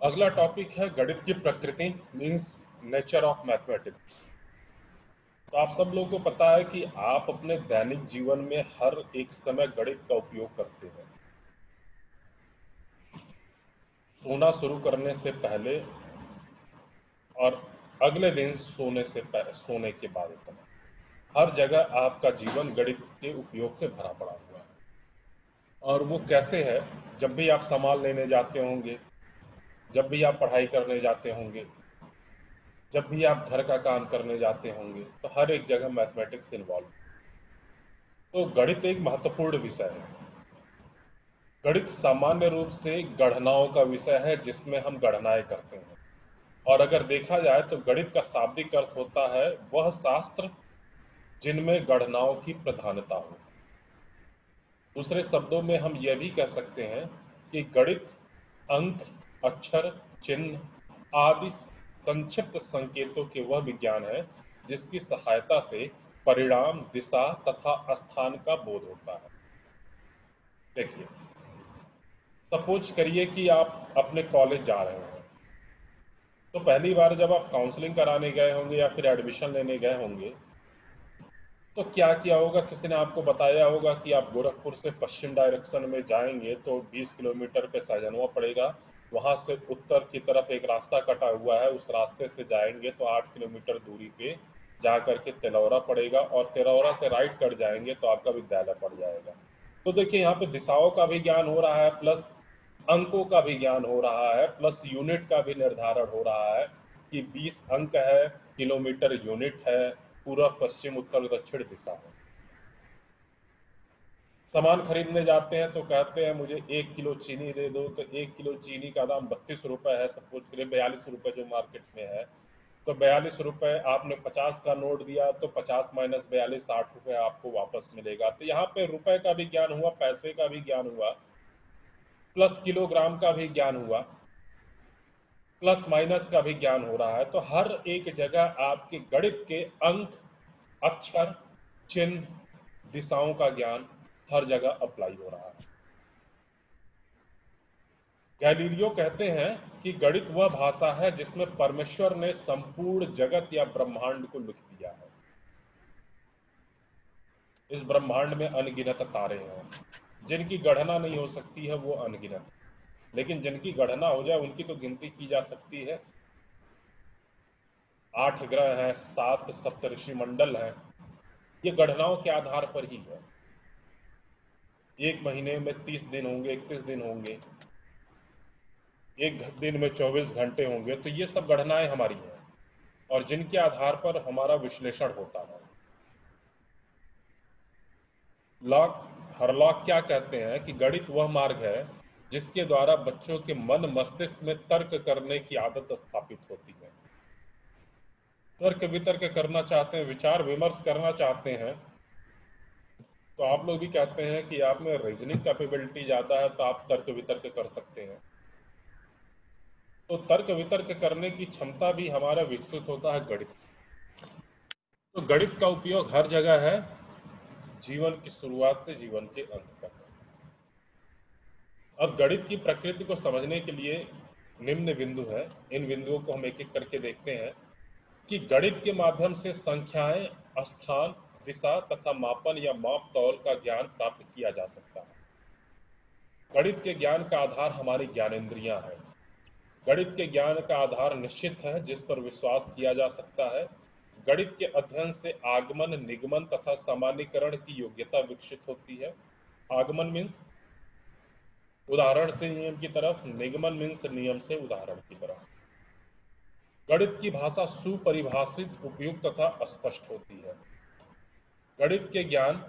अगला टॉपिक है गणित की प्रकृति, मीन्स नेचर ऑफ मैथमेटिक्स। तो आप सब लोगों को पता है कि आप अपने दैनिक जीवन में हर एक समय गणित का उपयोग करते हैं। सोना शुरू करने से पहले और अगले दिन सोने के बाद तक हर जगह आपका जीवन गणित के उपयोग से भरा पड़ा हुआ है। और वो कैसे है? जब भी आप सामान लेने जाते होंगे, जब भी आप पढ़ाई करने जाते होंगे, जब भी आप घर का काम करने जाते होंगे, तो हर एक जगह मैथमेटिक्स इन्वॉल्व। तो गणित एक महत्वपूर्ण विषय है। गणित सामान्य रूप से गणनाओं का विषय है जिसमें हम गणनाएं करते हैं। और अगर देखा जाए तो गणित का शाब्दिक अर्थ होता है वह शास्त्र जिनमें गणनाओं की प्रधानता हो। दूसरे शब्दों में हम यह भी कह सकते हैं कि गणित अंक, अक्षर, चिन्ह आदि संक्षिप्त संकेतों के वह विज्ञान है जिसकी सहायता से परिणाम, दिशा तथा स्थान का बोध होता है। देखिए, सपोज करिए कि आप अपने कॉलेज जा रहे हैं। तो पहली बार जब आप काउंसलिंग कराने गए होंगे या फिर एडमिशन लेने गए होंगे, तो क्या किया होगा? किसी ने आपको बताया होगा कि आप गोरखपुर से पश्चिम डायरेक्शन में जाएंगे तो 20 किलोमीटर पे सहजनवा पड़ेगा। वहां से उत्तर की तरफ एक रास्ता कटा हुआ है, उस रास्ते से जाएंगे तो 8 किलोमीटर दूरी पे जा करके तिलौरा पड़ेगा, और तिलौरा से राइट कर जाएंगे तो आपका विद्यालय पड़ जाएगा। तो देखिए, यहाँ पे दिशाओं का भी ज्ञान हो रहा है, प्लस अंकों का भी ज्ञान हो रहा है, प्लस यूनिट का भी निर्धारण हो रहा है कि 20 अंक है, किलोमीटर यूनिट है, पूर्व पश्चिम उत्तर दक्षिण दिशा है। सामान खरीदने जाते हैं तो कहते हैं मुझे 1 किलो चीनी दे दो, तो 1 किलो चीनी का दाम 32 रुपये है, सपोज करिए 42 रुपये जो मार्केट में है। तो 42 रुपये, आपने 50 का नोट दिया तो 50 माइनस 42, 60 रुपये आपको वापस मिलेगा। तो यहाँ पे रुपए का भी ज्ञान हुआ, पैसे का भी ज्ञान हुआ, प्लस किलोग्राम का भी ज्ञान हुआ, प्लस माइनस का भी ज्ञान हो रहा है। तो हर एक जगह आपके गणित के अंक, अक्षर, चिन्ह, दिशाओं का ज्ञान हर जगह अप्लाई हो रहा है। गैलीलियो कहते हैं कि गणित वह भाषा है जिसमें परमेश्वर ने संपूर्ण जगत या ब्रह्मांड को लिख दिया है। इस ब्रह्मांड में अनगिनत तारे हैं, जिनकी गणना नहीं हो सकती है, वो अनगिनत। लेकिन जिनकी गणना हो जाए उनकी तो गिनती की जा सकती है। 8 ग्रह हैं, 7 सप्तऋषि मंडल हैं, ये गणनाओं के आधार पर ही है। एक महीने में 30 दिन होंगे, 31 दिन होंगे, एक दिन में 24 घंटे होंगे, तो ये सब गणनाएं हमारी हैं और जिनके आधार पर हमारा विश्लेषण होता है। लॉक हरलॉक क्या कहते हैं कि गणित वह मार्ग है जिसके द्वारा बच्चों के मन मस्तिष्क में तर्क करने की आदत स्थापित होती है। तर्क वितर्क करना चाहते हैं, विचार विमर्श करना चाहते हैं, तो आप लोग भी कहते हैं कि आप में रीजनिंग कैपेबिलिटी ज़्यादा है तो आप तर्क वितर्क कर सकते हैं। तो तर्क वितर्क करने की क्षमता भी हमारा विकसित होता है गणित। तो गणित का उपयोग हर जगह है, जीवन की शुरुआत से जीवन के अंत तक। अब गणित की प्रकृति को समझने के लिए निम्न बिंदु है, इन बिंदुओं को हम एक एक करके देखते हैं कि गणित के माध्यम से संख्याएं, स्थान, दिशा तथा मापन या माप तौल का ज्ञान प्राप्त किया जा सकता है। गणित के ज्ञान का आधार हमारी ज्ञानेंद्रियां हैं। गणित के ज्ञान का आधार निश्चित है जिस पर विश्वास किया जा सकता है। गणित के अध्ययन से आगमन, निगमन तथा सामान्यीकरण की योग्यता विकसित होती है। आगमन मीन्स उदाहरण से नियम की तरफ, निगमन मीन्स नियम से उदाहरण की तरफ। गणित की भाषा सुपरिभाषित, उपयुक्त तथा स्पष्ट होती है। गणित के ज्ञान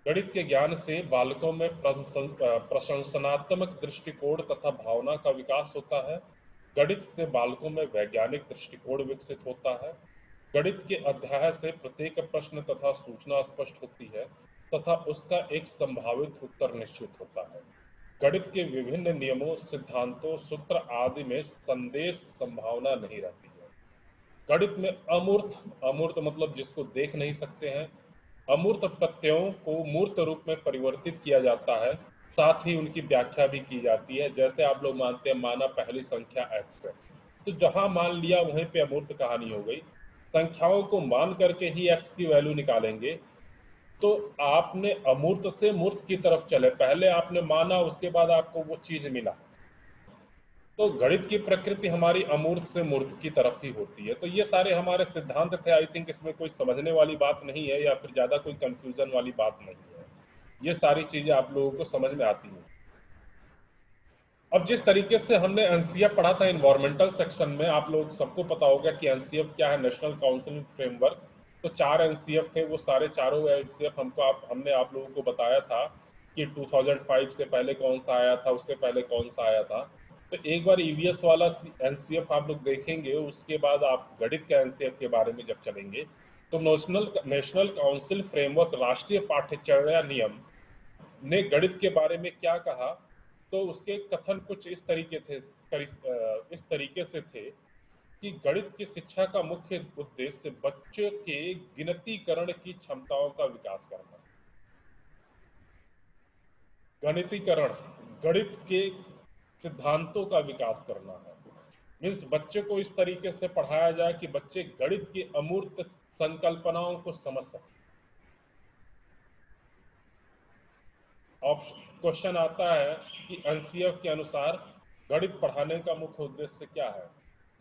गणित के ज्ञान से बालकों में प्रशंसनात्मक दृष्टिकोण तथा भावना का विकास होता है। गणित से बालकों में वैज्ञानिक दृष्टिकोण विकसित होता है। गणित के अध्याय से प्रत्येक प्रश्न तथा सूचना स्पष्ट होती है तथा उसका एक संभावित उत्तर निश्चित होता है। गणित के विभिन्न नियमों, सिद्धांतों, सूत्र आदि में संदेश संभावना नहीं रहती है। गणित में अमूर्त, अमूर्त मतलब जिसको देख नहीं सकते हैं, अमूर्त प्रत्ययों को मूर्त रूप में परिवर्तित किया जाता है। साथ ही उनकी व्याख्या भी की जाती है। जैसे आप लोग मानते हैं माना पहली संख्या x है, तो जहां मान लिया वहीं पे अमूर्त कहानी हो गई। संख्याओं को मान करके ही x की वैल्यू निकालेंगे, तो आपने अमूर्त से मूर्त की तरफ चले, पहले आपने माना उसके बाद आपको वो चीज मिला। तो गणित की प्रकृति हमारी अमूर्त से मूर्त की तरफ ही होती है। तो ये सारे हमारे सिद्धांत थे। आई थिंक इसमें कोई समझने वाली बात नहीं है या फिर ज्यादा कोई कंफ्यूजन वाली बात नहीं है। ये सारी चीजें आप लोगों को समझ में आती हैं। अब जिस तरीके से हमने एनसीएफ पढ़ा था इन्वायरमेंटल सेक्शन में, आप लोग सबको पता होगा कि एनसीएफ क्या है, नेशनल काउंसिल फ्रेमवर्क। तो 4 एनसीएफ थे, वो सारे चारों एनसीएफ हमने आप लोगों को बताया था कि 2005 से पहले कौन सा आया था, उससे पहले कौन सा आया था। तो एक बार ईवीएस वाला एनसीएफ आप लोग देखेंगे, उसके बाद आप गणित के एनसीएफ के बारे में जब चलेंगे, तो नेशनल काउंसिल फ्रेमवर्क, राष्ट्रीय पाठ्यचर्या नियम ने गणित के बारे में क्या कहा, तो उसके कथन कुछ इस तरीके से थे कि गणित की शिक्षा का मुख्य उद्देश्य बच्चों के गिनतीकरण की क्षमताओं का विकास करना। गणितीकरण, गणित के सिद्धांतों का विकास करना है। मीन्स बच्चे को इस तरीके से पढ़ाया जाए कि बच्चे गणित की अमूर्त संकल्पनाओं को समझ सकें। क्वेश्चन आता है कि एनसीएफ के अनुसार गणित पढ़ाने का मुख्य उद्देश्य क्या है।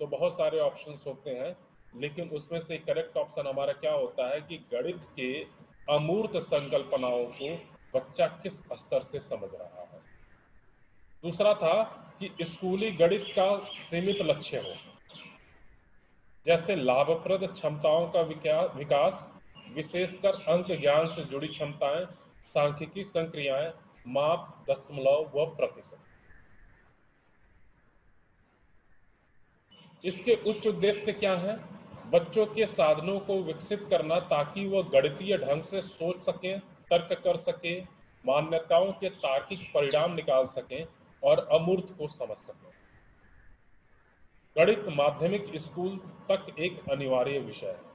तो बहुत सारे ऑप्शंस होते हैं, लेकिन उसमें से करेक्ट ऑप्शन हमारा क्या होता है कि गणित के अमूर्त संकल्पनाओं को बच्चा किस स्तर से समझ रहा है। दूसरा था कि स्कूली गणित का सीमित लक्ष्य हो, जैसे लाभप्रद क्षमताओं का विकास, विशेषकर अंक ज्ञान से जुड़ी क्षमताएं, सांख्यिकी संक्रियाएं, माप, दशमलव व प्रतिशत। इसके उच्च उद्देश्य क्या है? बच्चों के साधनों को विकसित करना ताकि वह गणितीय ढंग से सोच सकें, तर्क कर सकें, मान्यताओं के तार्किक परिणाम निकाल सकें और अमूर्त को समझ सकें। गणित माध्यमिक स्कूल तक एक अनिवार्य विषय है।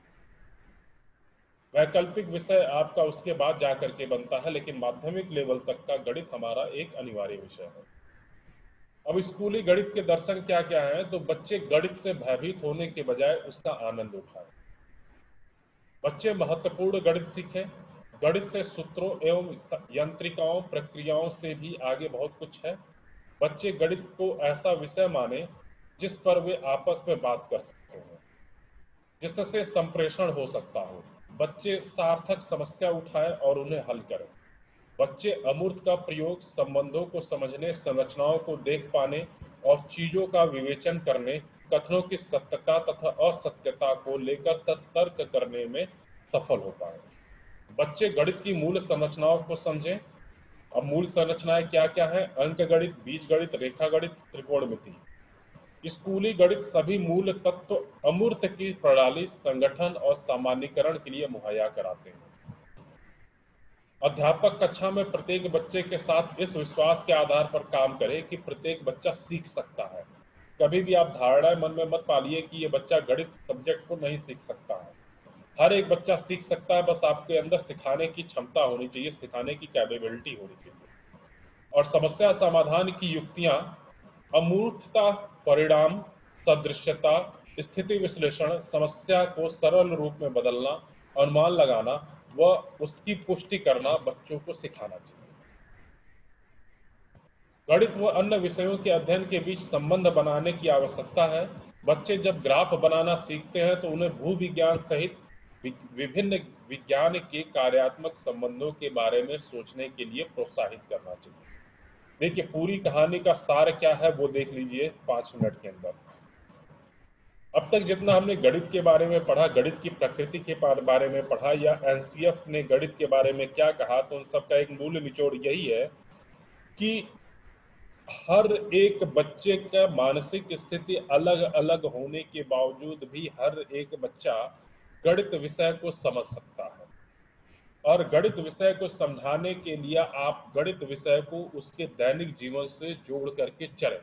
वैकल्पिक विषय आपका उसके बाद जाकर के बनता है, लेकिन माध्यमिक लेवल तक का गणित हमारा एक अनिवार्य विषय है। अब स्कूली गणित के दर्शन क्या क्या है, तो बच्चे गणित से भयभीत होने के बजाय उसका आनंद उठाएं। बच्चे महत्वपूर्ण गणित सीखें। गणित से सूत्रों एवं यांत्रिकाओं प्रक्रियाओं से भी आगे बहुत कुछ है। बच्चे गणित को ऐसा विषय माने जिस पर वे आपस में बात कर सकते हैं, जिससे संप्रेषण हो सकता हो। बच्चे सार्थक समस्या उठाएं और उन्हें हल करें। बच्चे अमूर्त का प्रयोग संबंधों को समझने, संरचनाओं को देख पाने और चीजों का विवेचन करने, कथनों की सत्यता तथा असत्यता को लेकर तर्क करने में सफल हो पाए। बच्चे गणित की मूल संरचनाओं को समझें। अब मूल संरचनाएं क्या क्या है? अंक गणित, बीज गणित, रेखा गणित, त्रिकोणमिति। स्कूली गणित सभी मूल तत्व अमूर्त की प्रणाली, संगठन और सामान्यीकरण के लिए मुहैया कराते हैं। अध्यापक कक्षा में प्रत्येक बच्चे के साथ इस विश्वास के आधार पर काम करे कि प्रत्येक बच्चा सीख सकता है। कभी भी आप धारणाएं मन में मत पालिए कि ये बच्चा गणित सब्जेक्ट को नहीं सीख सकता है। हर एक बच्चा सीख सकता है, बस आपके अंदर सिखाने की क्षमता होनी चाहिए, सिखाने की कैपेबिलिटी होनी चाहिए। और समस्या समाधान की युक्तियां, अमूर्तता, परिणाम, सदृश्यता, स्थिति विश्लेषण, समस्या को सरल रूप में बदलना, अनुमान लगाना व उसकी पुष्टि करना बच्चों को सिखाना चाहिए। गणित व अन्य विषयों के अध्ययन के बीच संबंध बनाने की आवश्यकता है। बच्चे जब ग्राफ बनाना सीखते हैं तो उन्हें भूविज्ञान सहित विभिन्न विज्ञान के कार्यात्मक संबंधों के बारे में सोचने के लिए प्रोत्साहित करना चाहिए। देखिए, पूरी कहानी का सार क्या है वो देख लीजिए 5 मिनट के अंदर। अब तक जितना हमने गणित के बारे में पढ़ा, गणित की प्रकृति के बारे में पढ़ा, या एनसीएफ ने गणित के बारे में क्या कहा, तो उन सब का एक मूल निचोड़ यही है कि हर एक बच्चे का मानसिक स्थिति अलग अलग होने के बावजूद भी हर एक बच्चा गणित विषय को समझ सकता है। और गणित विषय को समझाने के लिए आप गणित विषय को उसके दैनिक जीवन से जोड़ करके चलें।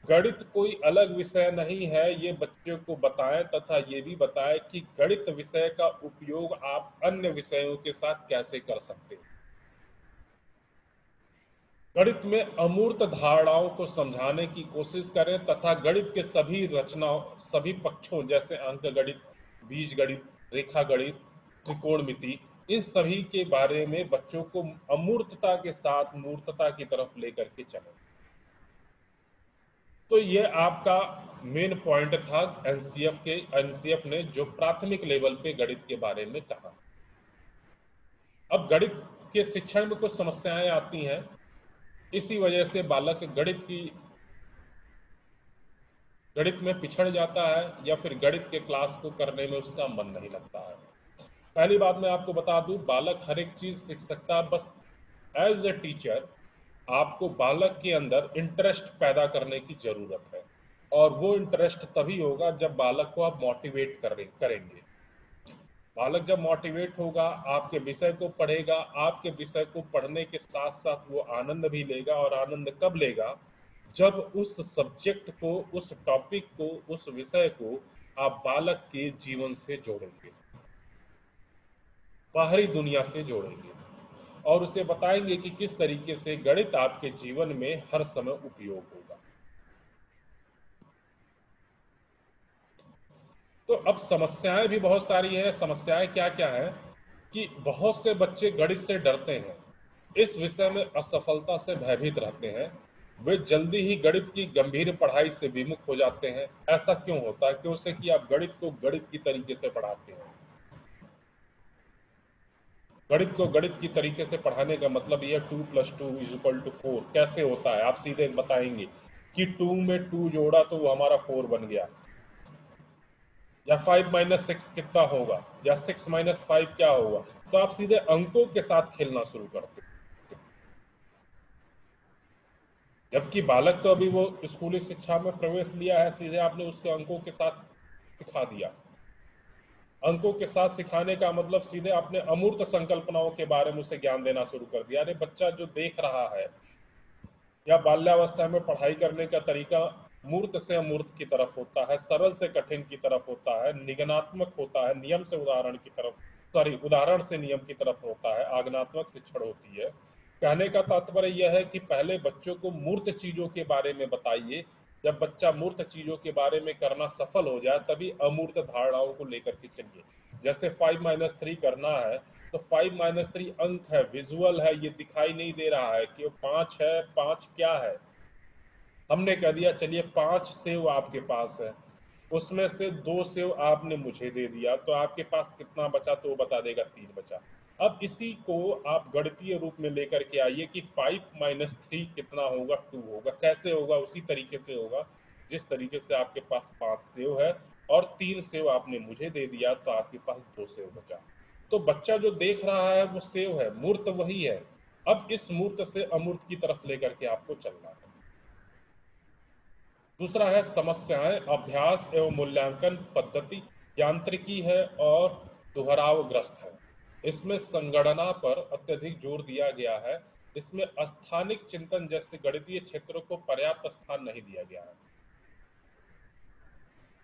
गणित कोई अलग विषय नहीं है, ये बच्चों को बताएं तथा ये भी बताएं कि गणित विषय का उपयोग आप अन्य विषयों के साथ कैसे कर सकते हैं। गणित में अमूर्त धारणाओं को समझाने की कोशिश करें तथा गणित के सभी रचनाओं, सभी पक्षों जैसे अंक गणित, बीज गणित, रेखा गणित, त्रिकोणमिति, इन सभी के बारे में बच्चों को अमूर्तता के साथ मूर्तता की तरफ लेकर के चलें। तो ये आपका मेन पॉइंट था एनसीएफ ने जो प्राथमिक लेवल पे गणित के बारे में कहा। अब गणित के शिक्षण में कुछ समस्याएं आती हैं, इसी वजह से बालक गणित में पिछड़ जाता है या फिर गणित के क्लास को करने में उसका मन नहीं लगता है। पहली बात मैं आपको बता दूं, बालक हर एक चीज सीख सकता है, बस एज ए टीचर आपको बालक के अंदर इंटरेस्ट पैदा करने की जरूरत है, और वो इंटरेस्ट तभी होगा जब बालक को आप मोटिवेट करेंगे। बालक जब मोटिवेट होगा, आपके विषय को पढ़ेगा, आपके विषय को पढ़ने के साथ साथ वो आनंद भी लेगा। और आनंद कब लेगा? जब उस सब्जेक्ट को, उस टॉपिक को, उस विषय को आप बालक के जीवन से जोड़ेंगे, बाहरी दुनिया से जोड़ेंगे और उसे बताएंगे कि किस तरीके से गणित आपके जीवन में हर समय उपयोग होगा। तो अब समस्याएं भी बहुत सारी हैं। समस्याएं क्या क्या है कि बहुत से बच्चे गणित से डरते हैं, इस विषय में असफलता से भयभीत रहते हैं, वे जल्दी ही गणित की गंभीर पढ़ाई से विमुख हो जाते हैं। ऐसा क्यों होता है? क्यों से कि आप गणित को गणित की तरीके से पढ़ाते हैं। गणित को गणित की तरीके से पढ़ाने का मतलब यह 2+2=4 कैसे होता है? आप सीधे बताएंगे कि 2 में 2 जोड़ा तो वो हमारा 4 बन गया, या 5-6 कितना होगा, या 6-5 क्या होगा। तो आप सीधे अंकों के साथ खेलना शुरू करते हैं, जबकि बालक तो अभी वो स्कूली शिक्षा में प्रवेश लिया है, सीधे आपने उसके अंकों के साथ सिखा दिया। अंकों के साथ सिखाने का मतलब सीधे आपने अमूर्त संकल्पनाओं के बारे में उसे ज्ञान देना शुरू कर दिया। अरे बच्चा जो देख रहा है, या बाल्यावस्था में पढ़ाई करने का तरीका मूर्त से अमूर्त की तरफ होता है, सरल से कठिन की तरफ होता है, निगनात्मक होता है, नियम से उदाहरण की तरफ, उदाहरण से नियम की तरफ होता है, आगनात्मक शिक्षण होती है। कहने का तात्पर्य यह है कि पहले बच्चों को मूर्त चीजों के बारे में बताइए। जब बच्चा मूर्त चीजों के बारे में करना सफल हो जाए, तभी अमूर्त धारणाओं को लेकर के चलिए। जैसे 5-3 करना है, तो 5-3 अंक है, विजुअल है, ये दिखाई नहीं दे रहा है कि वो 5 है। 5 क्या है? हमने कह दिया चलिए 5 सेव आपके पास है, उसमें से 2 सेव आपने मुझे दे दिया, तो आपके पास कितना बचा? तो वो बता देगा 3 बचा। अब इसी को आप गणितीय रूप में लेकर के आइए कि 5-3 कितना होगा? 2 होगा। कैसे होगा? उसी तरीके से होगा जिस तरीके से आपके पास 5 सेव है और 3 सेव आपने मुझे दे दिया, तो आपके पास 2 सेव बचा। तो बच्चा जो देख रहा है वो सेव है, मूर्त वही है। अब इस मूर्त से अमूर्त की तरफ लेकर के आपको चलना है। दूसरा है समस्याएं अभ्यास एवं मूल्यांकन पद्धति यांत्रिकी है और दोहरावग्रस्त है। इसमें संगणना पर अत्यधिक जोर दिया गया है। इसमें स्थानिक चिंतन जैसे गणितीय क्षेत्रों को पर्याप्त स्थान नहीं दिया गया है।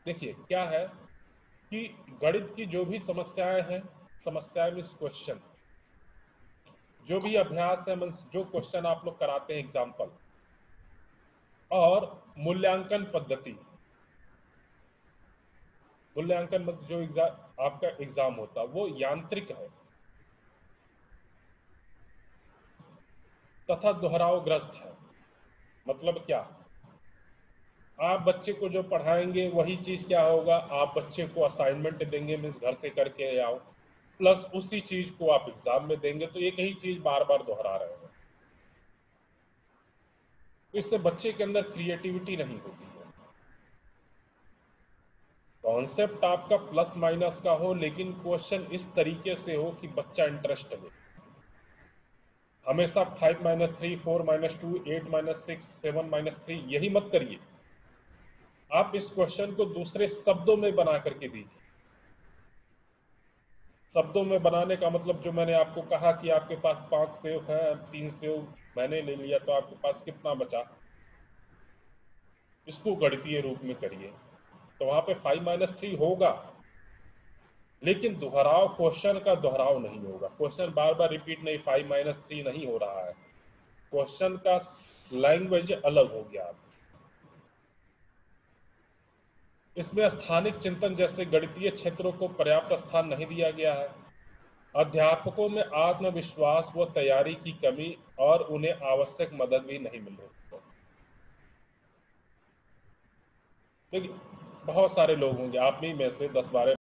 देखिए क्या है कि गणित की जो भी समस्याएं हैं, समस्याएं मीन्स क्वेश्चन, जो भी अभ्यास है मीन्स जो क्वेश्चन आप लोग कराते हैं एग्जाम्पल, और मूल्यांकन पद्धति, मूल्यांकन मतलब जो आपका एग्जाम होता है वो यांत्रिक है तथा दोहरावग्रस्त है। मतलब क्या? आप बच्चे को जो पढ़ाएंगे वही चीज क्या होगा, आप बच्चे को असाइनमेंट देंगे मीन्स घर से करके आओ, प्लस उसी चीज को आप एग्जाम में देंगे, तो एक ही चीज बार बार दोहरा रहे हैं। तो इससे बच्चे के अंदर क्रिएटिविटी नहीं होती है। कॉन्सेप्ट आपका प्लस माइनस का हो, लेकिन क्वेश्चन इस तरीके से हो कि बच्चा इंटरेस्ट ले। हमेशा 5-3, 4-2, 8-6, 7-3 यही मत करिए। आप इस क्वेश्चन को दूसरे शब्दों में बना करके दीजिए। शब्दों में बनाने का मतलब जो मैंने आपको कहा कि आपके पास 5 सेव है, 3 सेव मैंने ले लिया, तो आपके पास कितना बचा? इसको गणितीय रूप में करिए, तो वहां पे 5-3 होगा, लेकिन क्वेश्चन का दोहराव नहीं होगा। क्वेश्चन बार बार रिपीट नहीं, 5-3 नहीं हो रहा है। क्वेश्चन का लैंग्वेज अलग हो गया। इसमें स्थानिक चिंतन जैसे गणितीय क्षेत्रों को पर्याप्त स्थान नहीं दिया गया है। अध्यापकों में आत्मविश्वास व तैयारी की कमी और उन्हें आवश्यक मदद भी नहीं मिल रही। देखिए, बहुत सारे लोग होंगे, आप ही में से 10-12